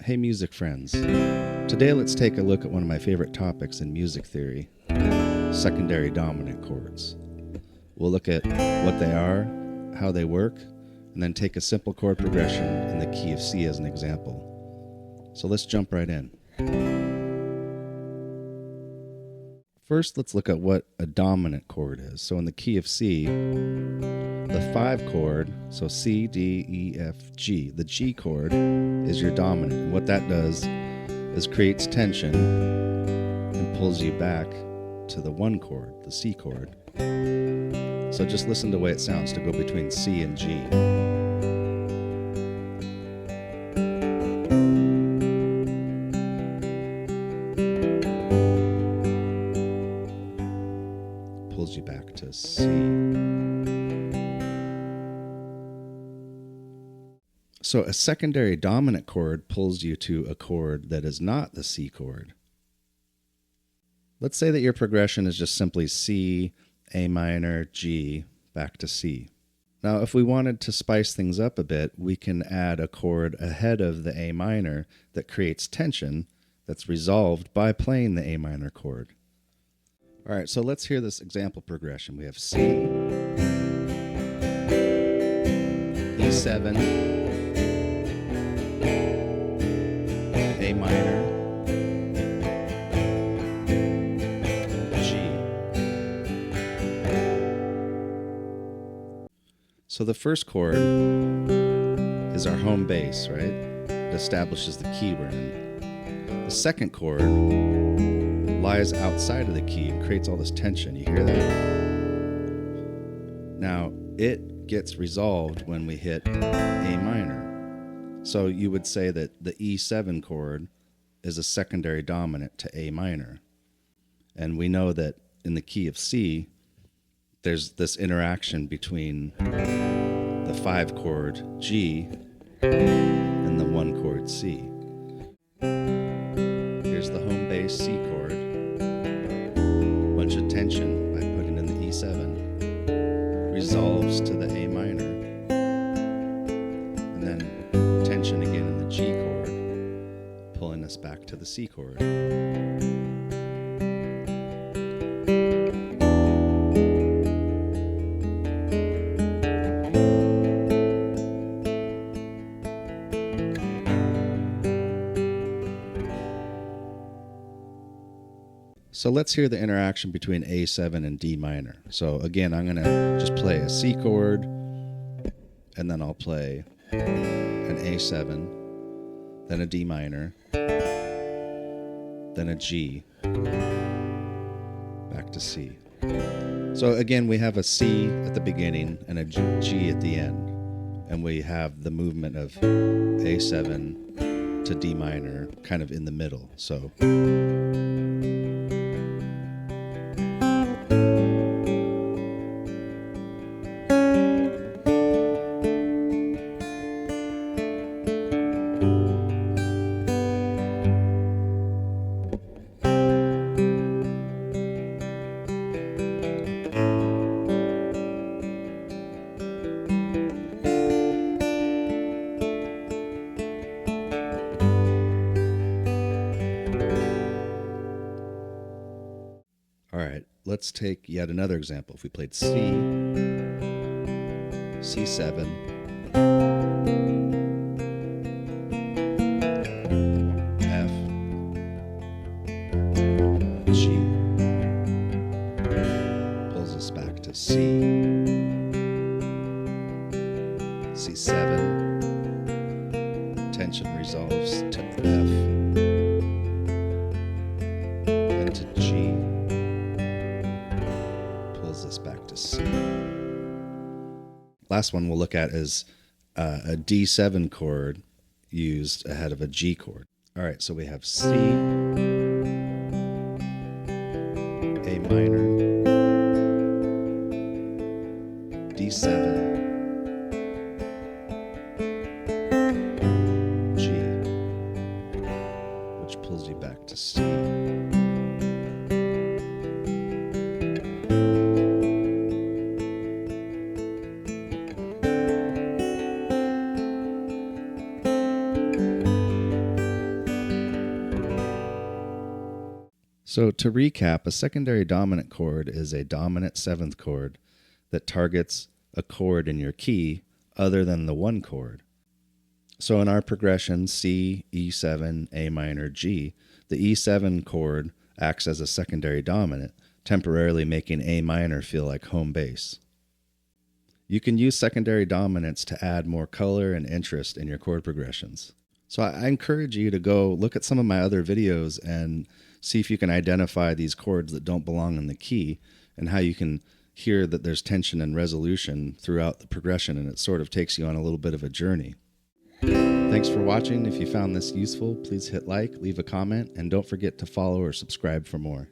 Hey music friends. Today let's take a look at one of my favorite topics in music theory, secondary dominant chords. We'll look at what they are, how they work, and then take a simple chord progression in the key of C as an example. So let's jump right in. First, let's look at what a dominant chord is. So in the key of C, the 5 chord, so C, D, E, F, G, the G chord is your dominant. And what that does is creates tension and pulls you back to the 1 chord, the C chord. So just listen to the way it sounds to go between C and G. Pulls you back to C. So a secondary dominant chord pulls you to a chord that is not the C chord. Let's say that your progression is just simply C, A minor, G, back to C. Now, if we wanted to spice things up a bit, we can add a chord ahead of the A minor that creates tension that's resolved by playing the A minor chord. All right, so let's hear this example progression. We have C, E7, A minor, G. So the first chord is our home bass, right? It establishes the key we're in. The second chord lies outside of the key and creates all this tension. You hear that? Now, it gets resolved when we hit A minor. So you would say that the E7 chord is a secondary dominant to A minor. And we know that in the key of C, there's this interaction between the 5 chord G and the 1 chord C. Here's the home bass C chord. Bunch of tension by putting in the E7. Resolves to the A minor. And then tension again in the G chord, pulling us back to the C chord. So let's hear the interaction between A7 and D minor. So again, I'm going to just play a C chord, and then I'll play an A7, then a D minor, then a G, back to C. So again, we have a C at the beginning and a G at the end, and we have the movement of A7 to D minor kind of in the middle. So all right, let's take yet another example. If we played C, C7, F, G, pulls us back to C, C7, tension resolves to F, and to G, pulls us back to C. Last one we'll look at is a D7 chord used ahead of a G chord. All right, so we have C, A minor, D7, G, which pulls you back to C. So to recap, a secondary dominant chord is a dominant seventh chord that targets a chord in your key other than the one chord. So in our progression, C, E7, A minor, G, the E7 chord acts as a secondary dominant, temporarily making A minor feel like home base. You can use secondary dominants to add more color and interest in your chord progressions. So I encourage you to go look at some of my other videos and see if you can identify these chords that don't belong in the key and how you can hear that there's tension and resolution throughout the progression, and it sort of takes you on a little bit of a journey. Thanks for watching. If you found this useful, please hit like, leave a comment, and don't forget to follow or subscribe for more.